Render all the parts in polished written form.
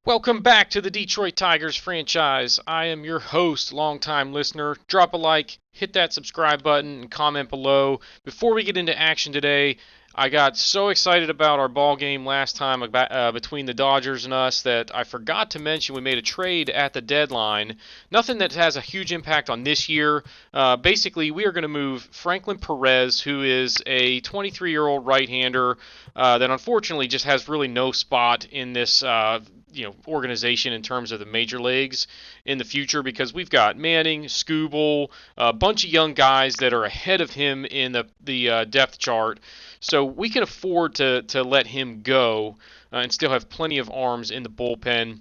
Welcome back to the Detroit Tigers franchise. I am your host, longtime listener. Drop a like, hit that subscribe button, and comment below. Before we get into action today, I got so excited about our ball game last time between the Dodgers and us that I forgot to mention we made a trade at the deadline. Nothing that has a huge impact on this year. Basically, we are going to move Franklin Perez, who is a 23-year-old right-hander that unfortunately just has really no spot in this organization in terms of the major leagues in the future, because we've got Manning, Skubal, a bunch of young guys that are ahead of him in the depth chart. So we can afford to let him go and still have plenty of arms in the bullpen.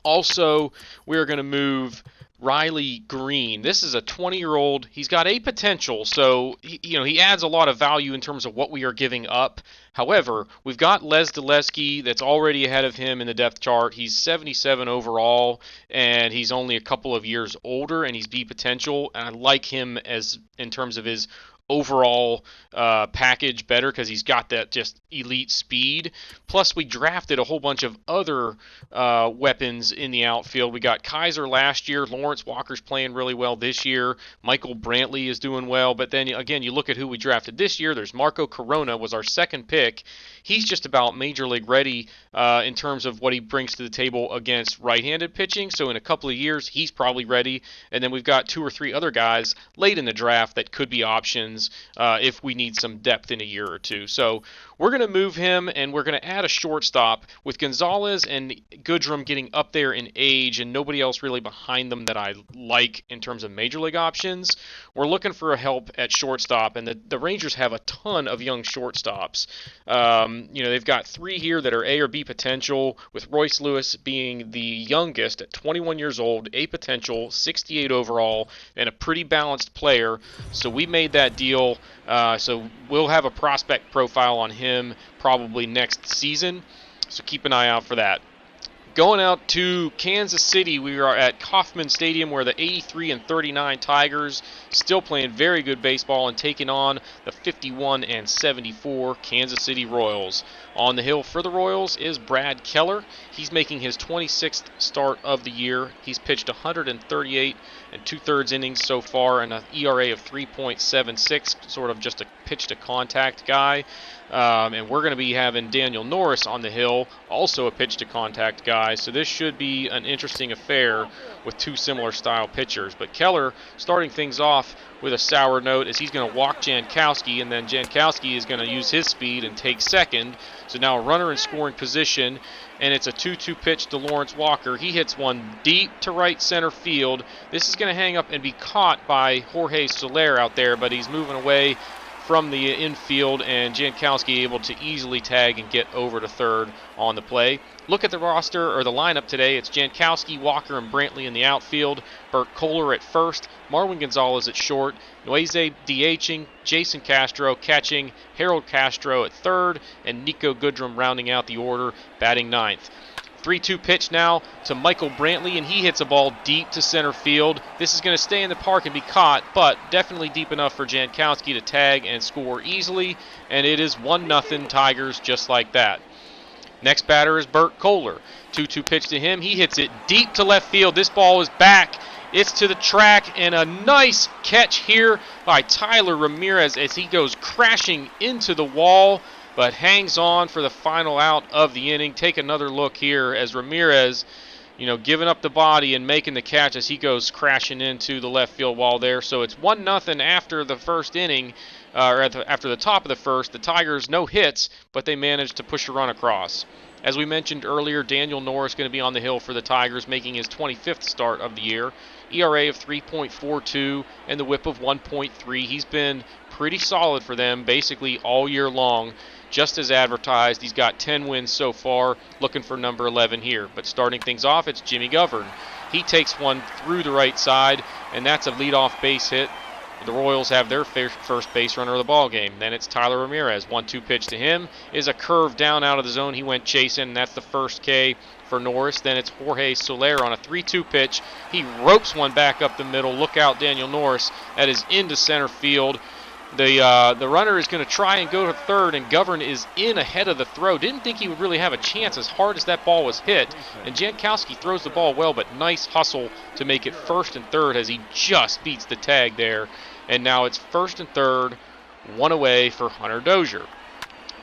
Also, we're going to move Riley Green. This is a 20-year-old. He's got a potential, so he adds a lot of value in terms of what we are giving up. However, we've got Les Deleski that's already ahead of him in the depth chart. He's 77 overall, and he's only a couple of years older, and he's B potential. And I like him as in terms of his overall package better because he's got that just elite speed. Plus, we drafted a whole bunch of other weapons in the outfield. We got Kaiser last year. Lawrence Walker's playing really well this year. Michael Brantley is doing well. But then, again, you look at who we drafted this year. There's Marco Corona was our second pick. He's just about major league ready in terms of what he brings to the table against right-handed pitching. So in a couple of years, he's probably ready. And then we've got 2 or 3 other guys late in the draft that could be options if we need some depth in a year or two. So we're going to move him, and we're going to add a shortstop with Gonzalez and Goodrum getting up there in age and nobody else really behind them that I like in terms of major league options. We're looking for a help at shortstop, and the Rangers have a ton of young shortstops. They've got 3 here that are A or B potential, with Royce Lewis being the youngest at 21 years old, A potential, 68 overall, and a pretty balanced player. So we made that deal. So we'll have a prospect profile on him probably next season. So keep an eye out for that. Going out to Kansas City, we are at Kauffman Stadium, where the 83 and 39 Tigers still playing very good baseball and taking on the 51 and 74 Kansas City Royals. On the hill for the Royals is Brad Keller. He's making his 26th start of the year. He's pitched 138 and 2/3 innings so far, and an ERA of 3.76, sort of just a pitch-to-contact guy. And we're going to be having Daniel Norris on the hill, also a pitch-to-contact guy. So this should be an interesting affair with 2 similar style pitchers. But Keller starting things off with a sour note as he's going to walk Jankowski, and then Jankowski is going to use his speed and take second. So now a runner in scoring position, and it's a 2-2 pitch to Lawrence Walker. He hits one deep to right center field. This is going to hang up and be caught by Jorge Soler out there, but he's moving away from the infield, and Jankowski able to easily tag and get over to third on the play. Look at the roster, or the lineup today. It's Jankowski, Walker, and Brantley in the outfield, Burt Kohler at first, Marwin Gonzalez at short, Noise DHing, Jason Castro catching, Harold Castro at third, and Nico Goodrum rounding out the order, batting ninth. 3-2 pitch now to Michael Brantley, and he hits a ball deep to center field. This is going to stay in the park and be caught, but definitely deep enough for Jankowski to tag and score easily, and it is 1-0 Tigers just like that. Next batter is Burke Kohler. 2-2 pitch to him. He hits it deep to left field. This ball is back. It's to the track, and a nice catch here by Tyler Ramirez as he goes crashing into the wall, but hangs on for the final out of the inning. Take another look here as Ramirez, giving up the body and making the catch as he goes crashing into the left field wall there. So it's 1-0 after the first inning, after the top of the first. The Tigers, no hits, but they managed to push a run across. As we mentioned earlier, Daniel Norris going to be on the hill for the Tigers, making his 25th start of the year. ERA of 3.42 and the whip of 1.3. He's been pretty solid for them basically all year long. Just as advertised, he's got 10 wins so far, looking for number 11 here. But starting things off, it's Jimmy Govern. He takes one through the right side, and that's a leadoff base hit. The Royals have their first base runner of the ball game. Then it's Tyler Ramirez. 1-2 pitch to him is a curve down out of the zone. He went chasing, and that's the first K for Norris. Then it's Jorge Soler on a 3-2 pitch. He ropes one back up the middle. Look out, Daniel Norris. That is into center field. The runner is going to try and go to third, and Goodrum is in ahead of the throw. Didn't think he would really have a chance as hard as that ball was hit. And Jankowski throws the ball well, but nice hustle to make it first and third as he just beats the tag there. And now it's first and third, one away for Hunter Dozier.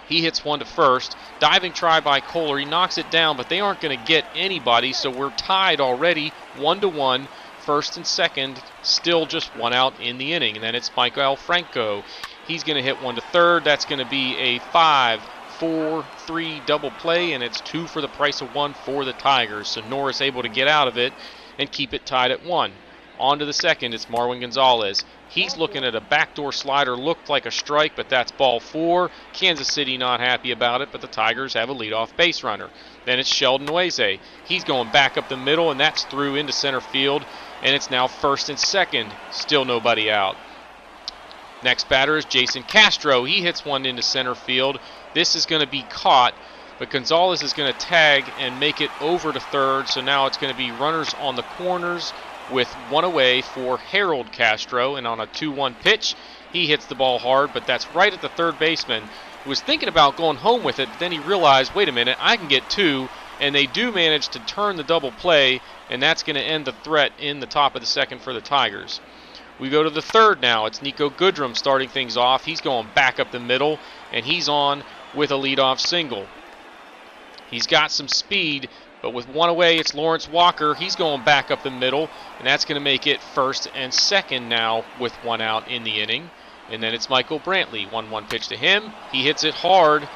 He hits one to first. Diving try by Kohler. He knocks it down, but they aren't going to get anybody, so we're tied already, 1-1. First and second, still just one out in the inning. And then it's Michael Franco. He's going to hit one to third. That's going to be a 5-4-3 double play, and it's 2 for the price of 1 for the Tigers. So Norris able to get out of it and keep it tied at 1. On to the second, it's Marwin Gonzalez. He's looking at a backdoor slider, looked like a strike, but that's ball 4. Kansas City not happy about it, but the Tigers have a leadoff base runner. Then it's Sheldon Neuse. He's going back up the middle, and that's through into center field, and it's now first and second. Still nobody out. Next batter is Jason Castro. He hits one into center field. This is going to be caught, but Gonzalez is going to tag and make it over to third, so now it's going to be runners on the corners with one away for Harold Castro. And on a 2-1 pitch, he hits the ball hard, but that's right at the third baseman, who was thinking about going home with it, but then he realized, wait a minute, I can get 2, and they do manage to turn the double play, and that's going to end the threat in the top of the second for the Tigers. We go to the third now. It's Nico Goodrum starting things off. He's going back up the middle, and he's on with a leadoff single. He's got some speed, but with one away, it's Lawrence Walker. He's going back up the middle, and that's going to make it first and second now with one out in the inning. And then it's Michael Brantley. 1-1 pitch to him. He hits it hard,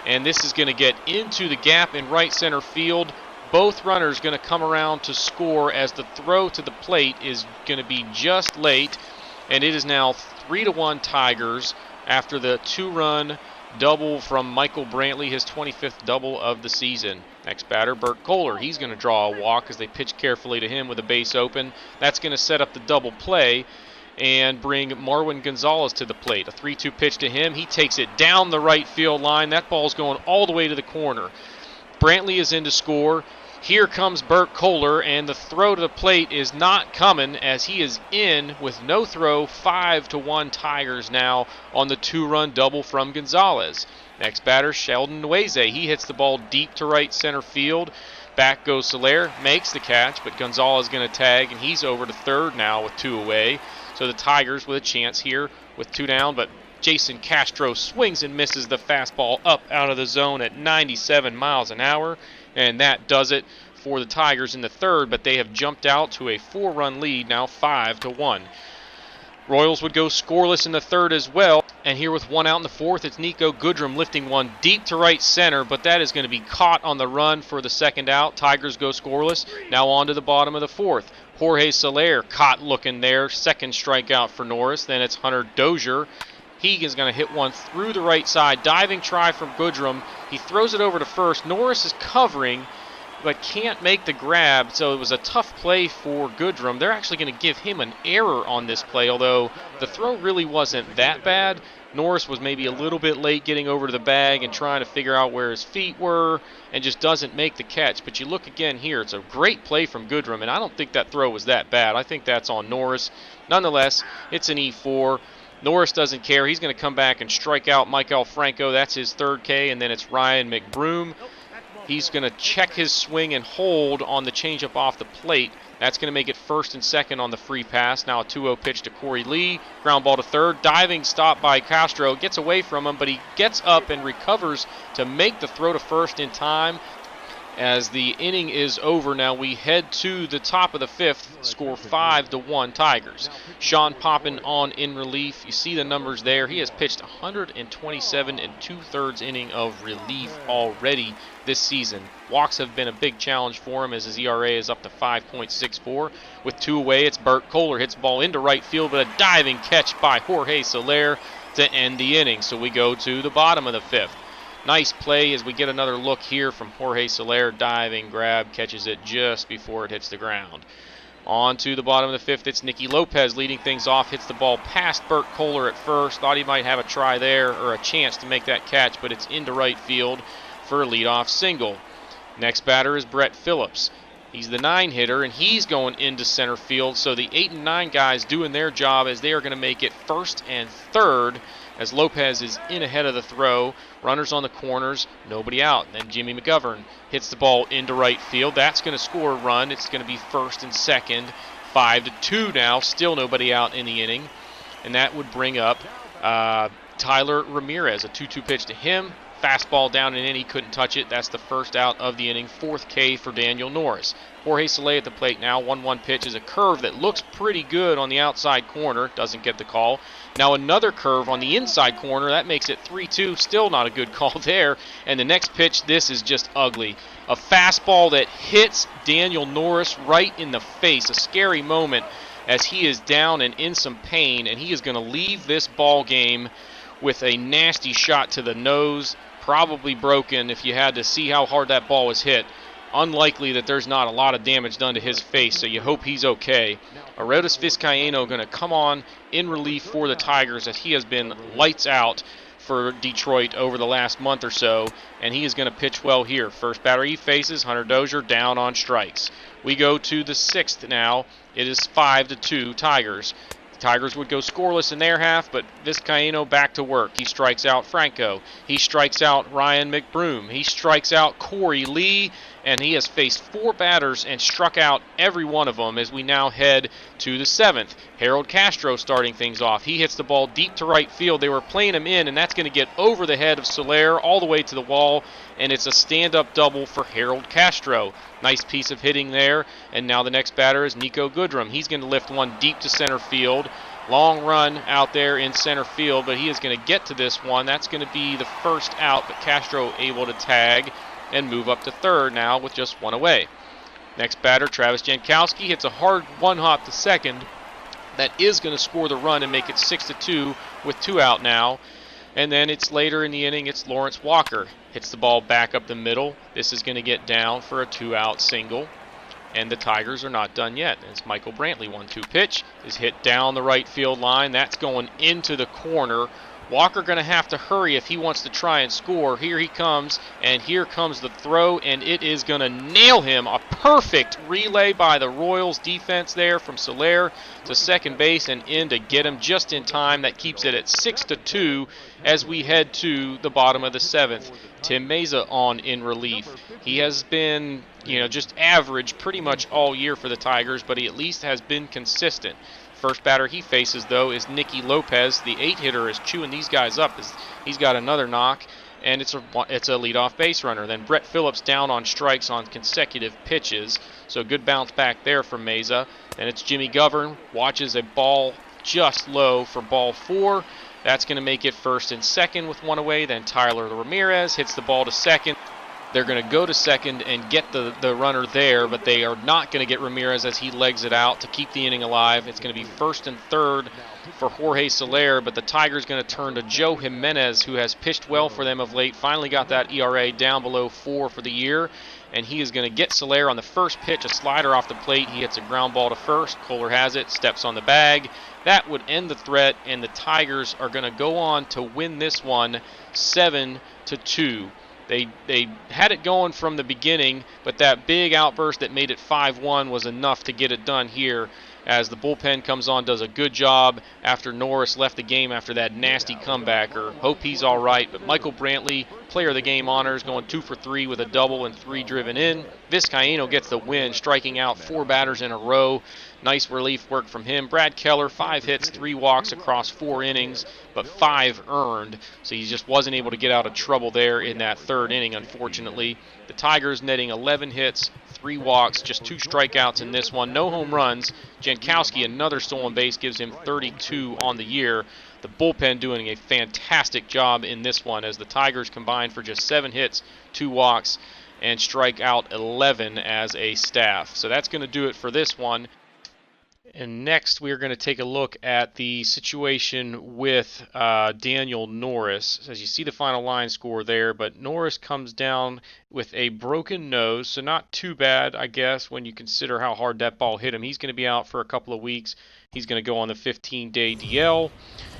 and this is going to get into the gap in right center field. Both runners going to come around to score as the throw to the plate is going to be just late, and it is now 3-1 Tigers after the 2-run double from Michael Brantley, his 25th double of the season. Next batter, Burt Kohler. He's going to draw a walk as they pitch carefully to him with a base open. That's going to set up the double play and bring Marwin Gonzalez to the plate. A 3-2 pitch to him. He takes it down the right field line. That ball's going all the way to the corner. Brantley is in to score. Here comes Burke Kohler, and the throw to the plate is not coming as he is in with no throw. 5-1 Tigers now on the 2-run double from Gonzalez. Next batter, Sheldon Neuse. He hits the ball deep to right center field. Back goes Soler, makes the catch, but Gonzalez is going to tag, and he's over to third now with 2 away. So the Tigers with a chance here with 2 down, but Jason Castro swings and misses the fastball up out of the zone at 97 miles an hour, and that does it for the Tigers in the third, but they have jumped out to a 4-run lead, now 5-1. Royals would go scoreless in the third as well, and here with 1 out in the fourth, it's Nico Goodrum lifting one deep to right center, but that is going to be caught on the run for the second out. Tigers go scoreless. Now on to the bottom of the fourth. Jorge Soler caught looking there, second strikeout for Norris. Then it's Hunter Dozier. He is going to hit one through the right side. Diving try from Goodrum. He throws it over to first. Norris is covering, but can't make the grab, so it was a tough play for Goodrum. They're actually going to give him an error on this play, although the throw really wasn't that bad. Norris was maybe a little bit late getting over to the bag and trying to figure out where his feet were and just doesn't make the catch. But you look again here, it's a great play from Goodrum, and I don't think that throw was that bad. I think that's on Norris. Nonetheless, it's an E4. Norris doesn't care. He's going to come back and strike out Michael Franco. That's his third K, and then it's Ryan McBroom. He's going to check his swing and hold on the changeup off the plate. That's going to make it first and second on the free pass. Now a 2-0 pitch to Corey Lee. Ground ball to third. Diving stop by Castro. Gets away from him, but he gets up and recovers to make the throw to first in time. As the inning is over now, we head to the top of the fifth. Score 5-1 Tigers. Sean Poppin on in relief. You see the numbers there. He has pitched 127 and 2/3 inning of relief already this season. Walks have been a big challenge for him as his ERA is up to 5.64. With 2 away, it's Burt Kohler. Hits the ball into right field, but a diving catch by Jorge Soler to end the inning. So we go to the bottom of the fifth. Nice play as we get another look here from Jorge Soler. Diving grab, catches it just before it hits the ground. On to the bottom of the fifth, it's Nikki Lopez leading things off. Hits the ball past Burt Kohler at first. Thought he might have a try there or a chance to make that catch, but it's into right field for a leadoff single. Next batter is Brett Phillips. He's the 9 hitter, and he's going into center field. So the 8 and 9 guys doing their job as they are going to make it first and third as Lopez is in ahead of the throw. Runners on the corners, nobody out. Then Jimmy McGovern hits the ball into right field. That's going to score a run. It's going to be first and second. 5-2 now. Still nobody out in the inning. And that would bring up Tyler Ramirez. A 2-2 pitch to him. Fastball down and in, he couldn't touch it. That's the first out of the inning. 4th K for Daniel Norris. Jorge Soler at the plate now. 1-1 pitch is a curve that looks pretty good on the outside corner. Doesn't get the call. Now another curve on the inside corner. That makes it 3-2. Still not a good call there. And the next pitch, this is just ugly. A fastball that hits Daniel Norris right in the face. A scary moment as he is down and in some pain. And he is going to leave this ball game with a nasty shot to the nose. Probably broken if you had to see how hard that ball was hit. Unlikely that there's not a lot of damage done to his face, so you hope he's okay. Arodys Vizcaíno going to come on in relief for the Tigers as he has been lights out for Detroit over the last month or so, and he is going to pitch well here. First batter he faces, Hunter Dozier, down on strikes. We go to the 6th now. It is 5-2 Tigers. The Tigers would go scoreless in their half, but Vizcaíno back to work. He strikes out Franco. He strikes out Ryan McBroom. He strikes out Corey Lee, and he has faced 4 batters and struck out every one of them as we now head to the 7th. Harold Castro starting things off. He hits the ball deep to right field. They were playing him in, and that's going to get over the head of Soler all the way to the wall, and it's a stand-up double for Harold Castro. Nice piece of hitting there, and now the next batter is Nico Goodrum. He's going to lift one deep to center field. Long run out there in center field, but he is going to get to this one. That's going to be the first out, but Castro able to tag and move up to third now with just 1 away. Next batter, Travis Jankowski, hits a hard one-hop to second. That is going to score the run and make it 6-2 with 2 out now. And then it's later in the inning, it's Lawrence Walker. Hits the ball back up the middle. This is going to get down for a 2-out single. And the Tigers are not done yet. It's Michael Brantley. 1-2 pitch is hit down the right field line. That's going into the corner. Walker going to have to hurry if he wants to try and score. Here he comes, and here comes the throw, and it is going to nail him. A perfect relay by the Royals defense there from Soler to second base and in to get him just in time. That keeps it at 6-2 as we head to the bottom of the 7th. Tim Meza on in relief. He has been, just average pretty much all year for the Tigers, but he at least has been consistent. First batter he faces, though, is Nikki Lopez. The 8-hitter is chewing these guys up. He's got another knock, and it's a leadoff base runner. Then Brett Phillips down on strikes on consecutive pitches, so good bounce back there from Meza. Then it's Jimmy Govern, watches a ball just low for ball 4. That's going to make it first and second with 1 away. Then Tyler Ramirez hits the ball to second. They're going to go to second and get the runner there, but they are not going to get Ramirez as he legs it out to keep the inning alive. It's going to be first and third for Jorge Soler, but the Tigers going to turn to Joe Jimenez, who has pitched well for them of late. Finally got that ERA down below 4 for the year, and he is going to get Soler on the first pitch, a slider off the plate. He hits a ground ball to first. Kohler has it, steps on the bag. That would end the threat, and the Tigers are going to go on to win this one 7-2. They had it going from the beginning, but that big outburst that made it 5-1 was enough to get it done here as the bullpen comes on, does a good job after Norris left the game after that nasty comebacker. Hope he's all right, but Michael Brantley, player of the game honors, going 2 for 3 with a double and 3 driven in. Vizcaíno gets the win, striking out 4 batters in a row. Nice relief work from him. Brad Keller, 5 hits, 3 walks across 4 innings, but 5 earned, so he just wasn't able to get out of trouble there in that 3rd inning, unfortunately. The Tigers netting 11 hits, 3 walks, just 2 strikeouts in this one. No home runs. Jankowski, another stolen base, gives him 32 on the year. The bullpen doing a fantastic job in this one as the Tigers combined for just 7 hits, 2 walks, and strike out 11 as a staff. So that's going to do it for this one. And next, we are going to take a look at the situation with Daniel Norris. As you see the final line score there, but Norris comes down with a broken nose, so not too bad, I guess, when you consider how hard that ball hit him. He's going to be out for a couple of weeks. He's going to go on the 15-day DL.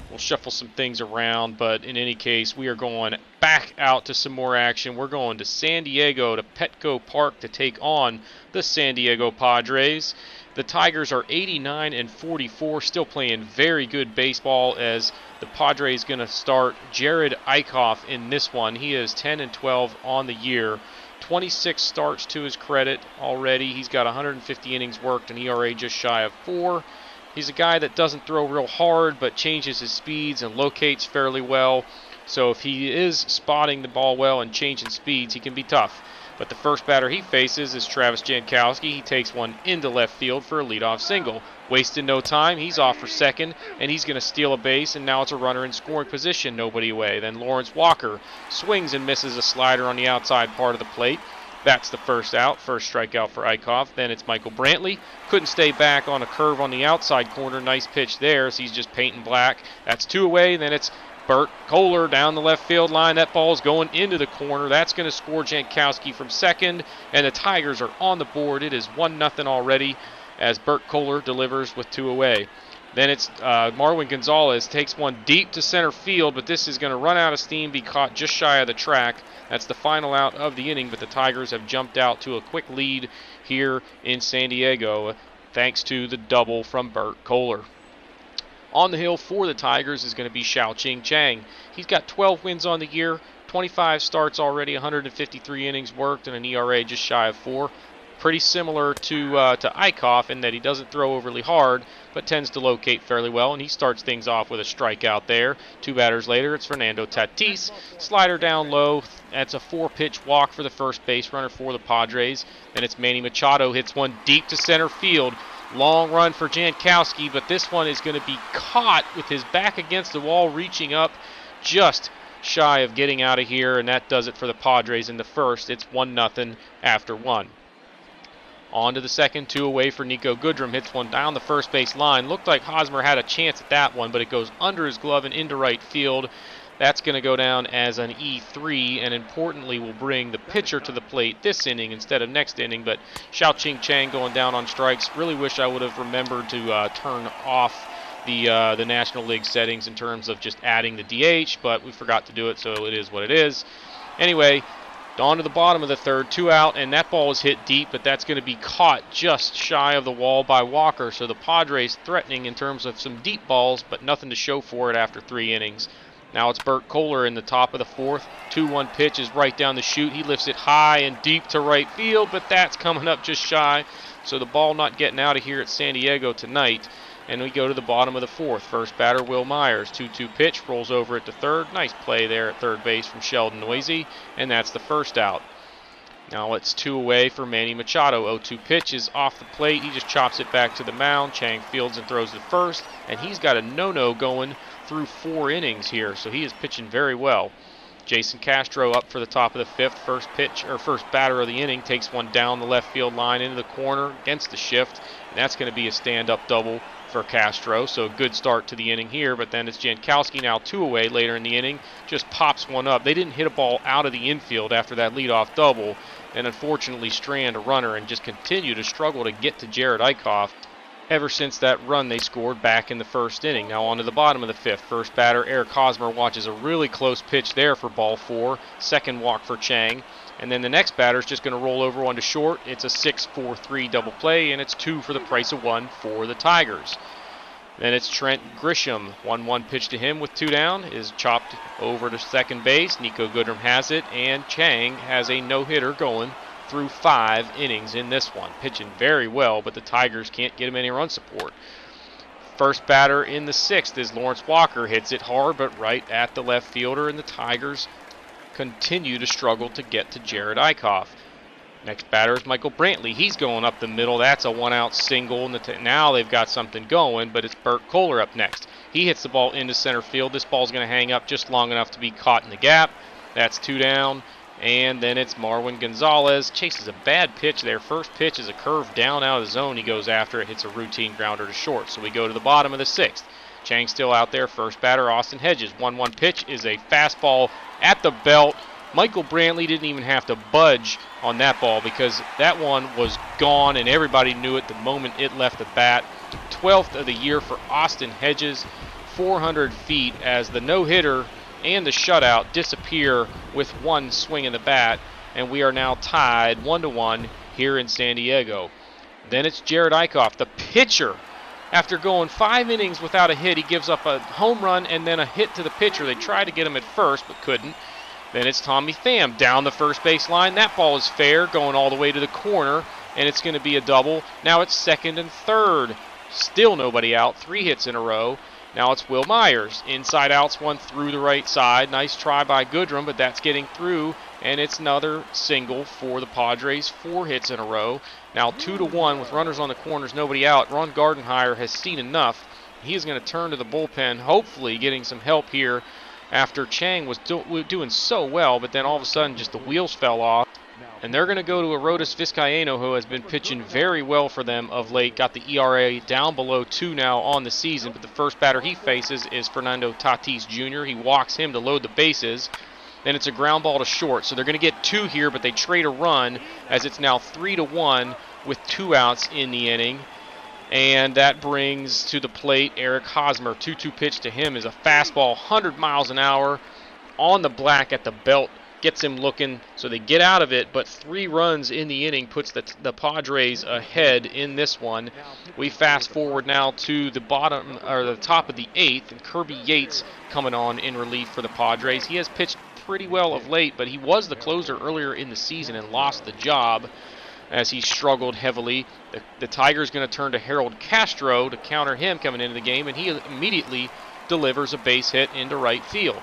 We'll shuffle some things around, but in any case, we are going back out to some more action. We're going to San Diego, to Petco Park, to take on the San Diego Padres. The Tigers are 89 and 44, still playing very good baseball, as the Padres going to start Jared Eichoff in this one. He is 10 and 12 on the year. 26 starts to his credit already. He's got 150 innings worked, an ERA just shy of 4. He's a guy that doesn't throw real hard, but changes his speeds and locates fairly well. So if he is spotting the ball well and changing speeds, he can be tough. But the first batter he faces is Travis Jankowski. He takes one into left field for a leadoff single. Wasting no time, he's off for second, and he's going to steal a base, and now it's a runner in scoring position, nobody away. Then Lawrence Walker swings and misses a slider on the outside part of the plate. That's the first out, first strikeout for Eichoff. Then it's Michael Brantley. Couldn't stay back on a curve on the outside corner. Nice pitch there, so he's just painting black. That's 2 away. Then it's Burt Kohler down the left field line. That ball's going into the corner. That's going to score Jankowski from second, and the Tigers are on the board. It is 1-0 already as Burke Kohler delivers with 2 away. Then it's Marwin Gonzalez takes one deep to center field, but this is going to run out of steam, be caught just shy of the track. That's the final out of the inning, but the Tigers have jumped out to a quick lead here in San Diego thanks to the double from Burt Kohler. On the hill for the Tigers is going to be Xiaoqing Chang. He's got 12 wins on the year, 25 starts already, 153 innings worked, and an ERA just shy of 4. Pretty similar to Eichoff in that he doesn't throw overly hard, but tends to locate fairly well, and he starts things off with a strikeout there. 2 batters later, it's Fernando Tatis. Slider down low. That's a 4-pitch walk for the first base runner for the Padres. Then it's Manny Machado, hits one deep to center field. Long run for Jankowski, but this one is going to be caught with his back against the wall, reaching up just shy of getting out of here, and that does it for the Padres in the first. It's 1-0 after 1. On to the second, 2 away for Nico Goodrum. Hits one down the first base line. Looked like Hosmer had a chance at that one, but it goes under his glove and into right field. That's going to go down as an E3, and importantly will bring the pitcher to the plate this inning instead of next inning. But Xiaoqing Chang going down on strikes. Really wish I would have remembered to turn off the National League settings in terms of just adding the DH, but we forgot to do it, so it is what it is. Anyway, on to the bottom of the third, 2 out, and that ball is hit deep, but that's going to be caught just shy of the wall by Walker. So the Padres threatening in terms of some deep balls, but nothing to show for it after 3 innings. Now it's Burt Kohler in the top of the fourth. 2-1 pitch is right down the chute. He lifts it high and deep to right field, but that's coming up just shy. So the ball not getting out of here at San Diego tonight. And we go to the bottom of the fourth. First batter, Will Myers. 2-2 pitch, rolls over it to third. Nice play there at third base from Sheldon Noisy, and that's the first out. Now it's 2 away for Manny Machado. 0-2 pitch is off the plate. He just chops it back to the mound. Chang fields and throws it first, and he's got a no-no going through 4 innings here, so he is pitching very well. Jason Castro up for the top of the fifth. First batter of the inning takes one down the left field line into the corner against the shift, and that's going to be a stand-up double for Castro. So a good start to the inning here, but then it's Jankowski now 2 away later in the inning, just pops one up. They didn't hit a ball out of the infield after that leadoff double, and unfortunately strand a runner and just continue to struggle to get to Jared Eichoff ever since that run they scored back in the first inning. Now on to the bottom of the fifth. First batter, Eric Hosmer, watches a really close pitch there for ball 4. Second walk for Chang. And then the next batter is just going to roll over one to short. It's a 6-4-3 double play, and it's 2 for the price of 1 for the Tigers. Then it's Trent Grisham. 1-1 pitch to him with 2 down is chopped over to second base. Nico Goodrum has it, and Chang has a no-hitter going through 5 innings in this one. Pitching very well, but the Tigers can't get him any run support. First batter in the 6th is Lawrence Walker. Hits it hard, but right at the left fielder, and the Tigers continue to struggle to get to Jared Eichoff. Next batter is Michael Brantley. He's going up the middle. That's a 1-out single. Now they've got something going, but it's Burke Kohler up next. He hits the ball into center field. This ball's going to hang up just long enough to be caught in the gap. That's 2 down. And then it's Marwin Gonzalez. Chases a bad pitch there. First pitch is a curve down out of the zone. He goes after it, hits a routine grounder to short. So we go to the bottom of the 6th. Chang still out there. First batter, Austin Hedges. 1-1 pitch is a fastball at the belt. Michael Brantley didn't even have to budge on that ball because that one was gone and everybody knew it the moment it left the bat. 12th of the year for Austin Hedges. 400 feet as the no-hitter and the shutout disappear with one swing in the bat, and we are now tied 1-1 here in San Diego. Then it's Jerad Eichoff, the pitcher. After going 5 innings without a hit, he gives up a home run and then a hit to the pitcher. They tried to get him at first but couldn't. Then it's Tommy Pham down the first base line. That ball is fair, going all the way to the corner, and it's going to be a double. Now it's second and third. Still nobody out. 3 hits in a row. Now it's Will Myers. Inside outs, one through the right side. Nice try by Goodrum, but that's getting through, and it's another single for the Padres. 4 hits in a row. Now 2-1 with runners on the corners, nobody out. Ron Gardenhire has seen enough. He is going to turn to the bullpen, hopefully getting some help here after Chang was doing so well, but then all of a sudden just the wheels fell off. And they're going to go to Arodys Vizcaíno, who has been pitching very well for them of late. Got the ERA down below 2 now on the season, but the first batter he faces is Fernando Tatis Jr. He walks him to load the bases. Then it's a ground ball to short, so they're going to get 2 here, but they trade a run as it's now 3-1 with 2 outs in the inning. And that brings to the plate Eric Hosmer. 2-2 pitch to him is a fastball, 100 miles an hour on the black at the belt. Gets him looking, so they get out of it, but 3 runs in the inning puts the Padres ahead in this one. We fast forward now to the bottom or the top of the 8th, and Kirby Yates coming on in relief for the Padres. He has pitched pretty well of late, but he was the closer earlier in the season and lost the job as he struggled heavily. The Tigers going to turn to Harold Castro to counter him coming into the game, and he immediately delivers a base hit into right field.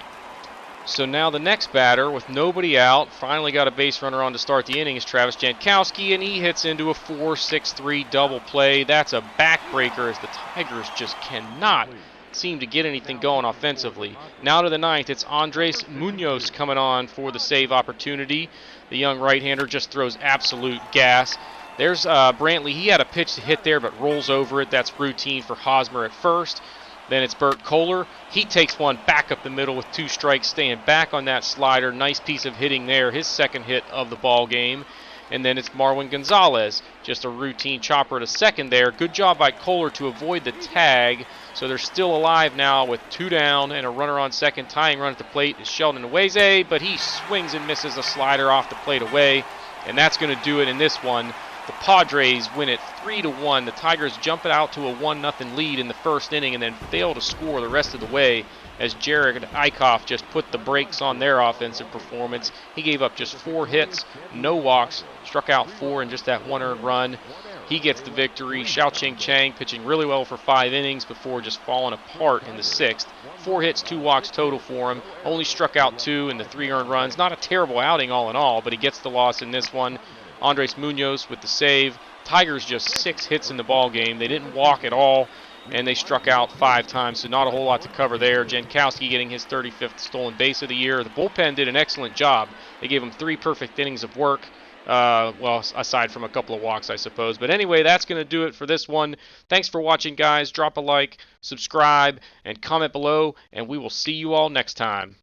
So now the next batter, with nobody out, finally got a base runner on to start the inning, is Travis Jankowski, and he hits into a 4-6-3 double play. That's a backbreaker as the Tigers just cannot seem to get anything going offensively. Now to the 9th, it's Andres Munoz coming on for the save opportunity. The young right-hander just throws absolute gas. There's Brantley. He had a pitch to hit there but rolls over it. That's routine for Hosmer at first. Then it's Burt Kohler. He takes one back up the middle with 2 strikes, staying back on that slider. Nice piece of hitting there, his second hit of the ball game. And then it's Marwin Gonzalez, just a routine chopper to second there. Good job by Kohler to avoid the tag. So they're still alive now with 2 down and a runner on second. Tying run at the plate is Sheldon Nweze, but he swings and misses a slider off the plate away. And that's going to do it in this one. The Padres win it 3-1. The Tigers jump it out to a 1-0 lead in the first inning and then fail to score the rest of the way as Jerad Eichoff just put the brakes on their offensive performance. He gave up just 4 hits, no walks, struck out 4 in just that 1 earned run. He gets the victory. Xiao Chang pitching really well for 5 innings before just falling apart in the 6th. 4 hits, 2 walks total for him. Only struck out 2 in the 3 earned runs. Not a terrible outing all in all, but he gets the loss in this one. Andres Munoz with the save. Tigers just 6 hits in the ball game. They didn't walk at all, and they struck out 5 times, so not a whole lot to cover there. Jankowski getting his 35th stolen base of the year. The bullpen did an excellent job. They gave him 3 perfect innings of work. Well, aside from a couple of walks, I suppose. But anyway, that's going to do it for this one. Thanks for watching, guys. Drop a like, subscribe, and comment below, and we will see you all next time.